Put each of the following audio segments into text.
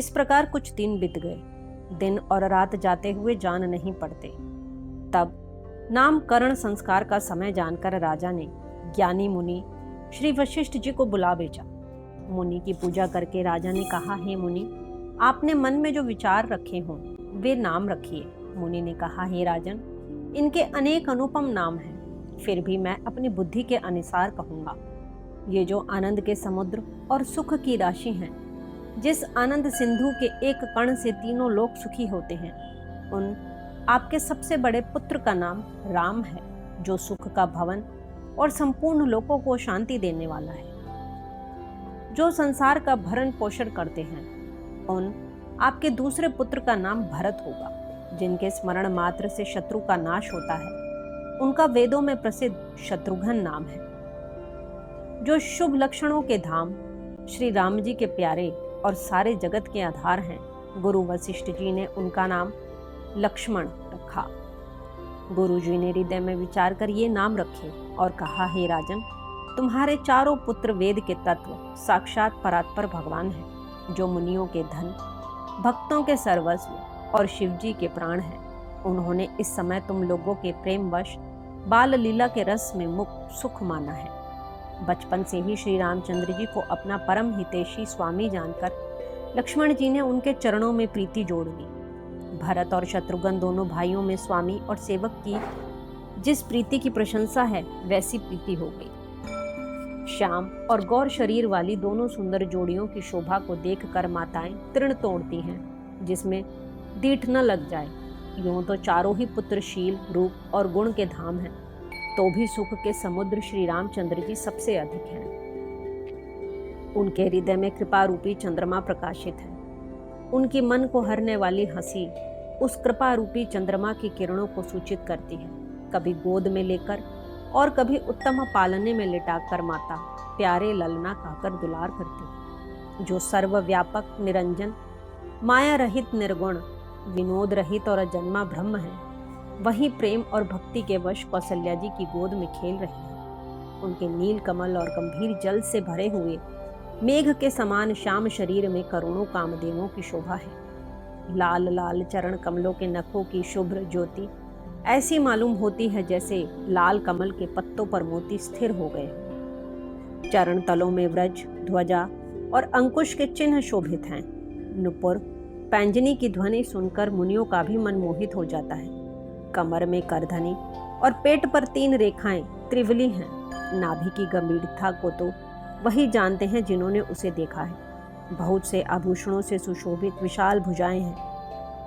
इस प्रकार कुछ दिन बीत गए। दिन और रात जाते हुए जान नहीं पड़ते। तब नामकरण संस्कार का समय जानकर राजा ने ज्ञानी मुनि श्री वशिष्ठ जी को बुला भेजा। मुनि की पूजा करके राजा ने कहा, हे मुनि, आपने मन में जो विचार रखे हों वे नाम रखिए। मुनि ने कहा, हे राजन, इनके अनेक अनुपम नाम हैं, फिर भी मैं अपनी बुद्धि के अनुसार कहूंगा। ये जो आनंद के समुद्र और सुख की राशि हैं, जिस आनंद सिंधु के एक कण से तीनों लोग सुखी होते हैं, उन आपके सबसे बड़े पुत्र का नाम राम है, जो सुख का भवन और संपूर्ण लोगों को शांति देने वाला है। जो संसार का भरण पोषण करते हैं, उन आपके दूसरे पुत्र का नाम भरत होगा, जिनके स्मरण मात्र से शत्रु का नाश होता है। उनका वेदों में प्रसिद्ध शत्रुघ्न नाम है। जो शुभ लक्षणों के धाम श्री राम जी के प्यारे और सारे जगत के आधार हैं, गुरु वशिष्ठ जी ने उनका नाम लक्ष्मण रखा। गुरु जी ने हृदय में विचार कर ये नाम रखे और कहा, हे राजन, तुम्हारे चारों पुत्र वेद के तत्व साक्षात परात्पर भगवान हैं, जो मुनियों के धन, भक्तों के सर्वस्व और शिव जी के प्राण हैं। उन्होंने इस समय तुम लोगों के प्रेमवश बाल लीला के रस में मुक्त सुख माना है। बचपन से ही श्री रामचंद्र जी को अपना परम हितैषी स्वामी जानकर लक्ष्मण जी ने उनके चरणों में प्रीति जोड़ ली। भरत और शत्रुघ्न दोनों भाइयों में स्वामी और सेवक की जिस प्रीति की प्रशंसा है, वैसी प्रीति हो गई। श्याम और गौर शरीर वाली दोनों सुंदर जोड़ियों की शोभा को देखकर माताएं तृण तोड़ती हैं, जिसमें दीठ न लग जाए। यूं तो चारों ही पुत्र शील, रूप और गुण के धाम हैं, तो भी सुख के समुद्र श्री रामचंद्र जी सबसे अधिक हैं। उनके हृदय में कृपा रूपी चंद्रमा प्रकाशित है। उनकी मन को हरने वाली हंसी उस कृपा रूपी चंद्रमा की किरणों को सूचित करती है। कभी गोद में लेकर और कभी उत्तम पालने में लिटाकर माता प्यारे ललना कहकर दुलार करती। जो सर्वव्यापक, निरंजन, माया रहित, निर्गुण, विनोद रहित और अजन्मा ब्रह्म है, वही प्रेम और भक्ति के वश कौशल्या जी की गोद में खेल रही है। उनके नील कमल और गंभीर जल से भरे हुए मेघ के समान श्याम शरीर में करोड़ों कामदेवों की शोभा है। लाल लाल चरण कमलों के नखों की शुभ्र ज्योति ऐसी मालूम होती है जैसे लाल कमल के पत्तों पर मोती स्थिर हो गए। चरण तलों में व्रज, ध्वजा और अंकुश के चिन्ह शोभित हैं। नुपुर, पैंजनी की ध्वनि सुनकर मुनियों का भी मन मोहित हो जाता है। कमर में करधनी और पेट पर 3 रेखाएं त्रिवली हैं। नाभि की गंभीरता को तो वही जानते हैं जिन्होंने उसे देखा है। बहुत से आभूषणों से सुशोभित विशाल भुजाएं हैं।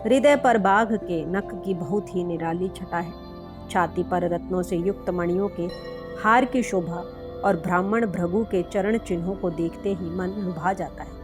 हृदय पर बाघ के नख की बहुत ही निराली छटा है। छाती पर रत्नों से युक्त मणियों के हार की शोभा और ब्राह्मण भृगु के चरण चिन्हों को देखते ही मन लुभा जाता है।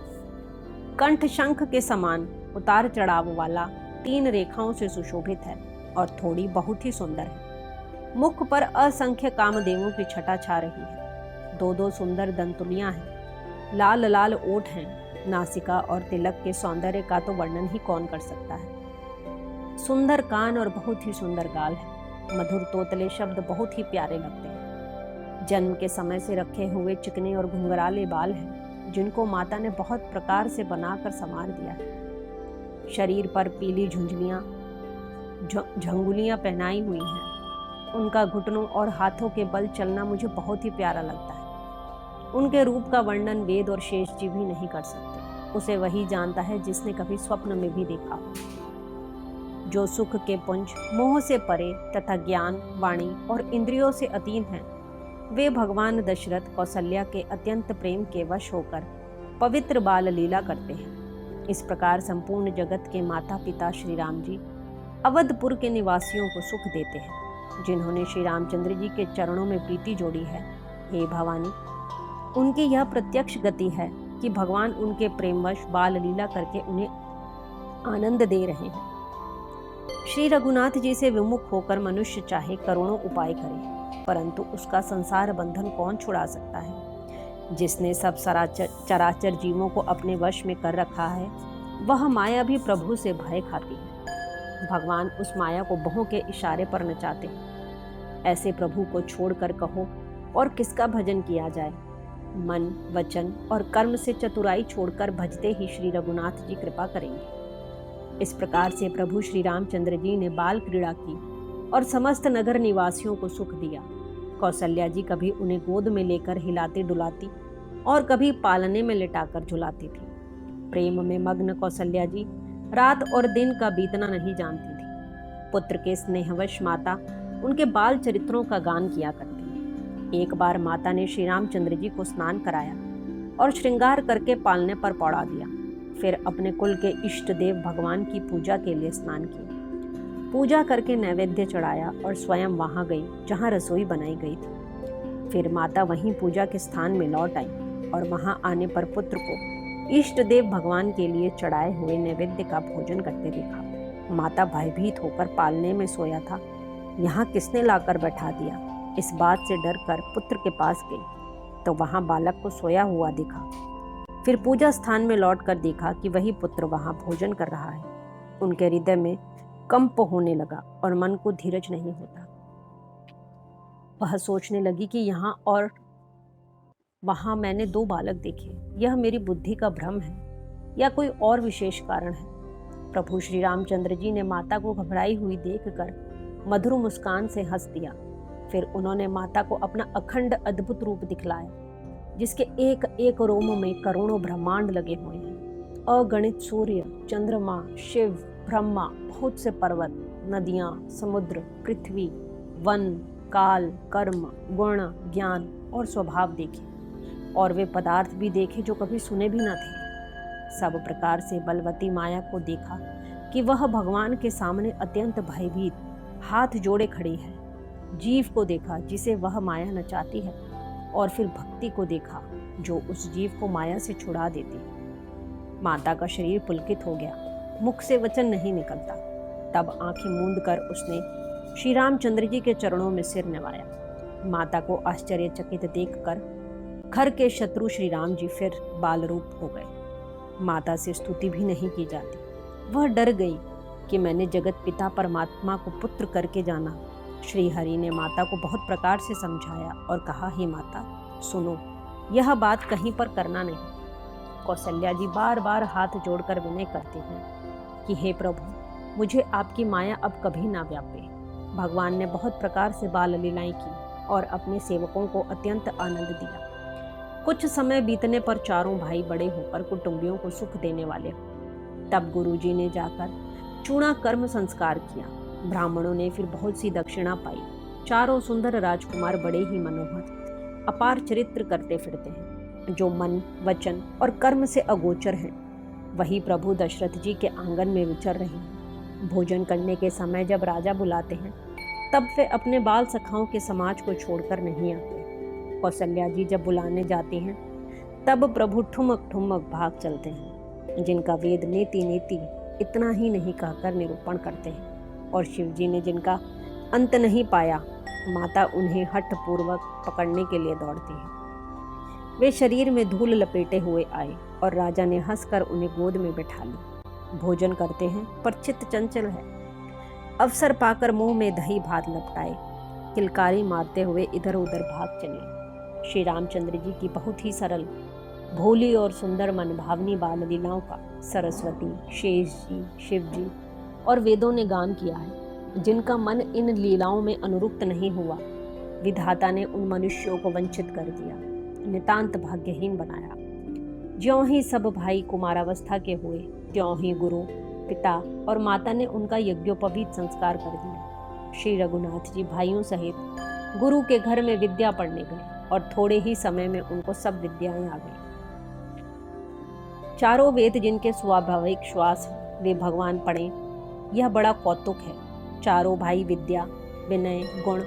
कंठ शंख के समान उतार चढ़ाव वाला 3 रेखाओं से सुशोभित है और थोड़ी बहुत ही सुंदर है। मुख पर असंख्य कामदेवों की छटा छा रही है। 2-2 सुंदर दंतुलियां हैं। लाल लाल ओठ हैं। नासिका और तिलक के सौंदर्य का तो वर्णन ही कौन कर सकता है। सुंदर कान और बहुत ही सुंदर गाल है। मधुर तोतले शब्द बहुत ही प्यारे लगते हैं। जन्म के समय से रखे हुए चिकने और घुंघराले बाल हैं, जिनको माता ने बहुत प्रकार से बनाकर संवार दिया है। शरीर पर पीली झुंझलियां, झंगुलियां पहनाई हुई हैं। उनका घुटनों और हाथों के बल चलना मुझे बहुत ही प्यारा लगता है। उनके रूप का वर्णन वेद और शेष जी भी नहीं कर सकते। उसे वही जानता है जिसने कभी स्वप्न में भी देखा हो। जो सुख के पुंज, मोह से परे तथा ज्ञान, वाणी और इंद्रियों से अतीत हैं, वे भगवान दशरथ कौशल्या के अत्यंत प्रेम के वश होकर पवित्र बाल लीला करते हैं। इस प्रकार संपूर्ण जगत के माता पिता श्री राम जी अवधपुर के निवासियों को सुख देते हैं, जिन्होंने श्री रामचंद्र जी के चरणों में प्रीति जोड़ी है। हे भवानी, उनकी यह प्रत्यक्ष गति है कि भगवान उनके प्रेमवश बाल लीला करके उन्हें आनंद दे रहे हैं। श्री रघुनाथ जी से विमुख होकर मनुष्य चाहे करोड़ों उपाय करे, परंतु उसका संसार बंधन कौन छुड़ा सकता है। जिसने सब चराचर जीवों को अपने वश में कर रखा है, वह माया भी प्रभु से भय खाती है। भगवान उस माया को बहुओं के इशारे पर नचाते हैं। ऐसे प्रभु को छोड़कर कहो और किसका भजन किया जाए। मन, वचन और कर्म से चतुराई छोड़कर भजते ही श्री रघुनाथ जी कृपा करेंगे। इस प्रकार से प्रभु श्री रामचंद्र जी ने बाल क्रीड़ा की और समस्त नगर निवासियों को सुख दिया। कौशल्या जी कभी उन्हें गोद में लेकर हिलाती डुलाती और कभी पालने में लिटाकर झुलाती थी। प्रेम में मग्न कौशल्या जी रात और दिन का बीतना नहीं जानती थी। पुत्र के स्नेहवश माता उनके बाल चरित्रों का गान किया करती है। एक बार माता ने श्री रामचंद्र जी को स्नान कराया और श्रृंगार करके पालने पर पौड़ा दिया। फिर अपने कुल के इष्ट देव भगवान की पूजा के लिए स्नान किया। पूजा करके नैवेद्य चढ़ाया और स्वयं वहां गई जहां रसोई बनाई गई थी। फिर माता वहीं पूजा के स्थान में लौट आई और वहां आने पर पुत्र को इष्ट देव भगवान के लिए चढ़ाए हुए नैवेद्य का भोजन करते देखा। माता भयभीत होकर पालने में सोया था, यहाँ किसने लाकर बैठा दिया, इस बात से डर कर पुत्र के पास गई तो वहां बालक को सोया हुआ दिखा। फिर पूजा स्थान में लौटकर देखा कि वही पुत्र वहां भोजन कर रहा है। उनके हृदय में कंप होने लगा और मन को धीरज नहीं होता। वह सोचने लगी कि यहाँ और वहां मैंने 2 बालक देखे, यह मेरी बुद्धि का भ्रम है या कोई और विशेष कारण है। प्रभु श्री रामचंद्र जी ने माता को घबराई हुई देखकर मधुर मुस्कान से हंस दिया। फिर उन्होंने माता को अपना अखंड अद्भुत रूप दिखलाया, जिसके एक एक रोम में करोड़ों ब्रह्मांड लगे हुए हैं। अगणित सूर्य, चंद्रमा, शिव, ब्रह्मा, बहुत से पर्वत, नदियां, समुद्र, पृथ्वी, वन, काल, कर्म, गुण, ज्ञान और स्वभाव देखे और वे पदार्थ भी देखे जो कभी सुने भी न थे। सब प्रकार से बलवती माया को देखा कि वह भगवान के सामने अत्यंत भयभीत हाथ जोड़े खड़ी है। जीव को देखा जिसे वह माया नचाती है और फिर भक्ति को देखा जो उस जीव को माया से छुड़ा देती है। माता का शरीर पुलकित हो गया, मुख से वचन नहीं निकलता। तब आंखें मूंद कर उसने श्री रामचंद्र जी के चरणों में सिर नवाया। माता को आश्चर्यचकित देखकर घर के शत्रु श्री राम जी फिर बाल रूप हो गए। माता से स्तुति भी नहीं की जाती। वह डर गई कि मैंने जगत पिता परमात्मा को पुत्र करके जाना। श्री हरि ने माता को बहुत प्रकार से समझाया और कहा, हे माता सुनो, यह बात कहीं पर करना नहीं। कौशल्या जी बार बार हाथ जोड़कर विनय करती हैं कि हे प्रभु, मुझे आपकी माया अब कभी ना व्यापे। भगवान ने बहुत प्रकार से बाल लीलाएं की और अपने सेवकों को अत्यंत आनंद दिया। कुछ समय बीतने पर चारों भाई बड़े होकर कुटुंबियों को सुख देने वाले हो। तब गुरुजी ने जाकर चूणा कर्म संस्कार किया। ब्राह्मणों ने फिर बहुत सी दक्षिणा पाई। चारों सुंदर राजकुमार बड़े ही मनोहर अपार चरित्र करते फिरते हैं, जो मन, वचन और कर्म से अगोचर हैं। वही प्रभु दशरथ जी के आंगन में विचर रहे हैं। भोजन करने के समय जब राजा बुलाते हैं तब वे अपने बाल सखाओं के समाज को छोड़कर नहीं आते। कौशल्या जी जब बुलाने जाती हैं तब प्रभु ठुमक ठुमक भाग चलते हैं। जिनका वेद नेति नेति इतना ही नहीं कहकर निरूपण करते हैं और शिव जी ने जिनका अंत नहीं पाया, माता उन्हें हठ पूर्वक पकड़ने के लिए दौड़ती है। वे शरीर में धूल लपेटे हुए आए और राजा ने हंसकर उन्हें गोद में बैठा ली। भोजन करते हैं पर चित्त चंचल है। अवसर पाकर मुंह में दही भात लपटाए किलकारी मारते हुए इधर उधर भाग चले। श्री रामचंद्र जी की बहुत ही सरल, भोली और सुंदर मनभावनी बाल लीलाओं का सरस्वती, शेष जी, शिव जी और वेदों ने गान किया है। जिनका मन इन लीलाओं में अनुरुक्त नहीं हुआ, विधाता ने उन मनुष्यों को वंचित कर दिया, नितांत भाग्यहीन बनाया। ज्यों ही सब भाई कुमारावस्था के हुए, त्यों ही गुरु, पिता और माता ने उनका यज्ञोपवीत संस्कार कर दिया। श्री रघुनाथ जी भाइयों सहित गुरु के घर में विद्या पढ़ने गए और थोड़े ही समय में उनको सब विद्याएं आ गई। चारों वेद जिनके स्वाभाविक श्वास हैं, वे भगवान पढ़े, यह बड़ा कौतुक है। चारों भाई विद्या, विनय, गुण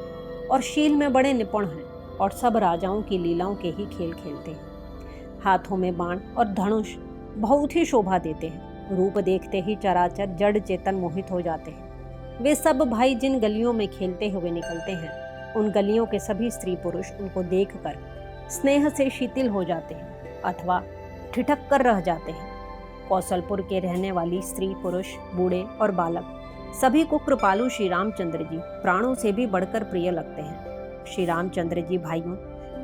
और शील में बड़े निपुण हैं और सब राजाओं की लीलाओं के ही खेल खेलते हैं। हाथों में बाण और धनुष बहुत ही शोभा देते हैं। रूप देखते ही चराचर जड़ चेतन मोहित हो जाते हैं। वे सब भाई जिन गलियों में खेलते हुए निकलते हैं, उन गलियों के सभी स्त्री पुरुष उनको देखकर स्नेह से शिथिल हो जाते हैं अथवा ठिठक कर रह जाते हैं। कौशलपुर के रहने वाली स्त्री, पुरुष, बूढ़े और बालक सभी को कृपालु श्री रामचंद्र जी प्राणों से भी बढ़कर प्रिय लगते हैं। श्री रामचंद्र जी भाइयों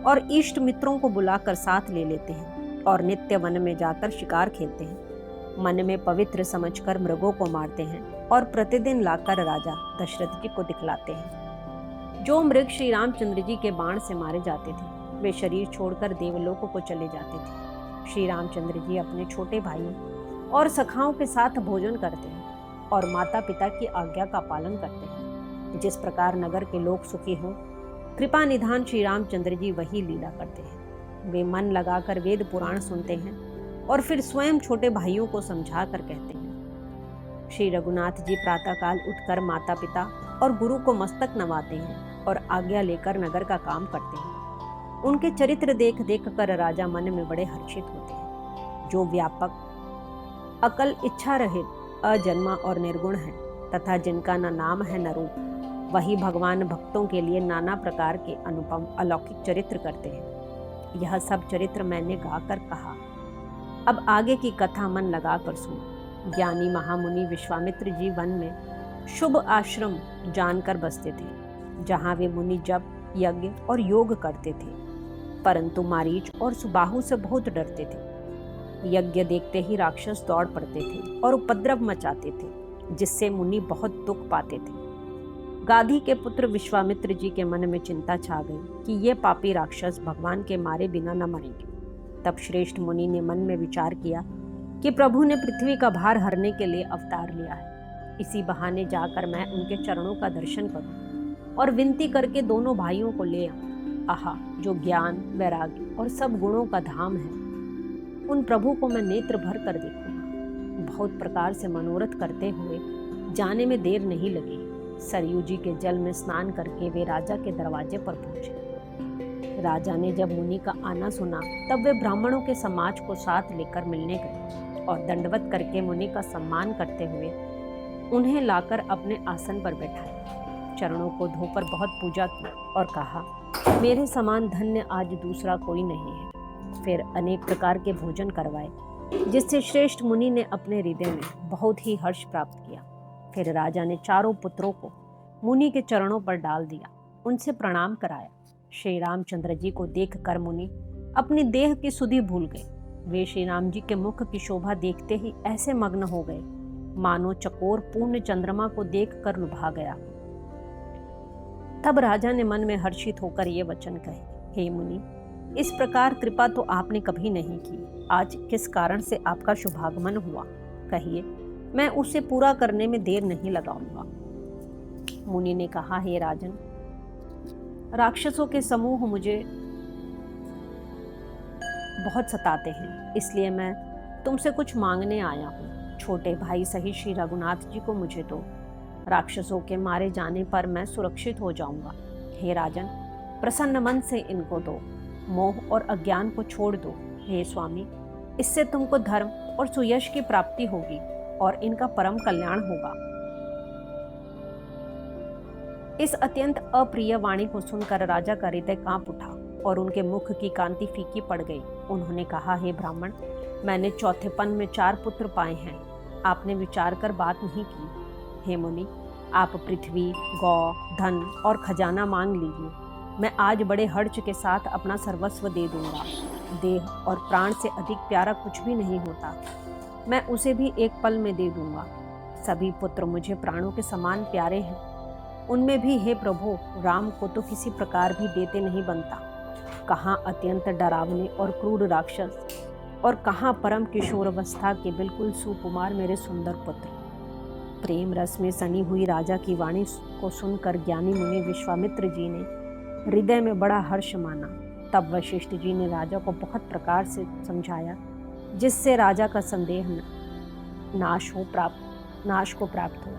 और इष्ट मित्रों को बुलाकर साथ ले लेते हैं और नित्य वन में जाकर शिकार खेलते हैं। मन में पवित्र समझकर मृगों को मारते हैं और प्रतिदिन लाकर राजा दशरथ जी को दिखलाते हैं। जो मृग श्री रामचंद्र जी के बाण से मारे जाते थे वे शरीर छोड़कर देवलोकों को चले जाते थे। श्री रामचंद्र जी अपने छोटे भाइयों और सखाओं के साथ भोजन करते हैं और माता पिता की आज्ञा का पालन करते हैं। जिस प्रकार नगर के लोग सुखी हों, कृपा निधान श्री रामचंद्र जी वही लीला करते हैं। वे मन लगाकर वेद पुराण सुनते हैं और फिर स्वयं छोटे भाइयों को समझा कर कहते हैं। श्री रघुनाथ जी प्रातःकाल उठकर माता पिता और गुरु को मस्तक नवाते हैं और आज्ञा लेकर नगर का काम करते हैं। उनके चरित्र देख देख कर राजा मन में बड़े हर्षित होते हैं। जो व्यापक, अकल, इच्छा रहित, अजन्मा और निर्गुण है तथा जिनका न नाम है न रूप, वही भगवान भक्तों के लिए नाना प्रकार के अनुपम अलौकिक चरित्र करते हैं। यह सब चरित्र मैंने गाकर कहा। अब आगे की कथा मन लगाकर सुनो। ज्ञानी महामुनि विश्वामित्र जी वन में शुभ आश्रम जानकर बसते थे, जहाँ वे मुनि जप, यज्ञ और योग करते थे, परंतु मारीच और सुबाहु से बहुत डरते थे। यज्ञ देखते ही राक्षस दौड़ पड़ते थे और उपद्रव मचाते थे, जिससे मुनि बहुत दुख पाते थे। गाधी के पुत्र विश्वामित्र जी के मन में चिंता छा गई कि ये पापी राक्षस भगवान के मारे बिना न मरेंगे। तब श्रेष्ठ मुनि ने मन में विचार किया कि प्रभु ने पृथ्वी का भार हरने के लिए अवतार लिया है। इसी बहाने जाकर मैं उनके चरणों का दर्शन करूं और विनती करके दोनों भाइयों को ले आऊं। आहा, जो ज्ञान, वैराग्य और सब गुणों का धाम है, उन प्रभु को मैं नेत्र भर कर देखूंगा। बहुत प्रकार से मनोरथ करते हुए जाने में देर नहीं लगी। सरयू जी के जल में स्नान करके वे राजा के दरवाजे पर पहुंचे। राजा ने जब मुनि का आना सुना तब वे ब्राह्मणों के समाज को साथ लेकर मिलने गए और दंडवत करके मुनि का सम्मान करते हुए उन्हें लाकर अपने आसन पर बैठाया। चरणों को धोकर बहुत पूजा की और कहा, मेरे समान धन्य आज दूसरा कोई नहीं है। फिर अनेक प्रकार के भोजन करवाए, जिससे श्रेष्ठ मुनि ने अपने हृदय में बहुत ही हर्ष प्राप्त किया। फिर राजा ने चारों पुत्रों को मुनि के चरणों पर डाल दिया, उनसे प्रणाम कराया। श्री रामचंद्र जी को देखकर मुनि अपनी देह की सुधि भूल गए। वे श्री राम जी के मुख की शोभा देखते ही ऐसे मग्न हो गए मानो चकोर पूर्ण चंद्रमा को देखकर लुभा गया। तब राजा ने मन में हर्षित होकर ये वचन कहे, हे मुनि, इस प्रकार कृपा तो आपने कभी नहीं की। आज किस कारण से आपका शुभागमन हुआ, कहिए, मैं उसे पूरा करने में देर नहीं लगाऊंगा। मुनि ने कहा, हे राजन, राक्षसों के समूह मुझे बहुत सताते हैं, इसलिए मैं तुमसे कुछ मांगने आया हूँ। छोटे भाई सही श्री रघुनाथ जी को मुझे दो। राक्षसों के मारे जाने पर मैं सुरक्षित हो जाऊंगा। हे राजन, प्रसन्न मन से इनको दो। मोह और अज्ञान को छोड़ दो। हे स्वामी, इससे तुमको धर्म और सुयश की प्राप्ति होगी और इनका परम कल्याण होगा। इस अत्यंत अप्रिय वाणी को सुनकर राजा का हृदय कांप उठा और उनके मुख की कांति फीकी पड़ गई। उन्होंने कहा, हे ब्राह्मण, मैंने चौथेपन में 4 पुत्र पाए हैं, आपने विचार कर बात नहीं की। हे मुनि, आप पृथ्वी, गौ, धन और खजाना मांग लीजिए। मैं आज बड़े हर्ष के साथ अपना सर्वस्व दे दूंगा। देह और प्राण से अधिक प्यारा कुछ भी नहीं होता, मैं उसे भी एक पल में दे दूंगा। सभी पुत्र मुझे प्राणों के समान प्यारे हैं, उनमें भी हे प्रभु, राम को तो किसी प्रकार भी देते नहीं बनता। कहाँ अत्यंत डरावने और क्रूर राक्षस और कहाँ परम किशोरावस्था के बिल्कुल सुकुमार मेरे सुंदर पुत्र। प्रेम रस में सनी हुई राजा की वाणी को सुनकर ज्ञानी मुनि विश्वामित्र जी ने हृदय में बड़ा हर्ष माना। तब वशिष्ठ जी ने राजा को बहुत प्रकार से समझाया, जिससे राजा का संदेह नाश को प्राप्त हुआ।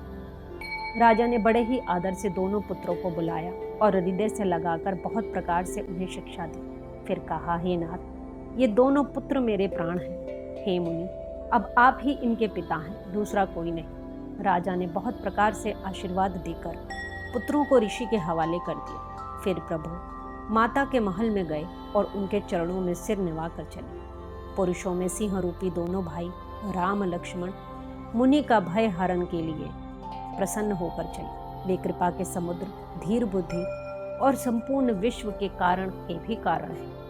राजा ने बड़े ही आदर से दोनों पुत्रों को बुलाया और हृदय से लगाकर बहुत प्रकार से उन्हें शिक्षा दी। फिर कहा, हे नाथ, ये दोनों पुत्र मेरे प्राण हैं। हे मुनि, अब आप ही इनके पिता हैं, दूसरा कोई नहीं। राजा ने बहुत प्रकार से आशीर्वाद देकर पुत्रों को ऋषि के हवाले कर दिया। फिर प्रभु माता के महल में गए और उनके चरणों में सिर निवाकर चले। पुरुषों में सिंह रूपी दोनों भाई राम लक्ष्मण मुनि का भय हरण के लिए प्रसन्न होकर चले। वे कृपा के समुद्र, धीर बुद्धि और संपूर्ण विश्व के कारण के भी कारण है।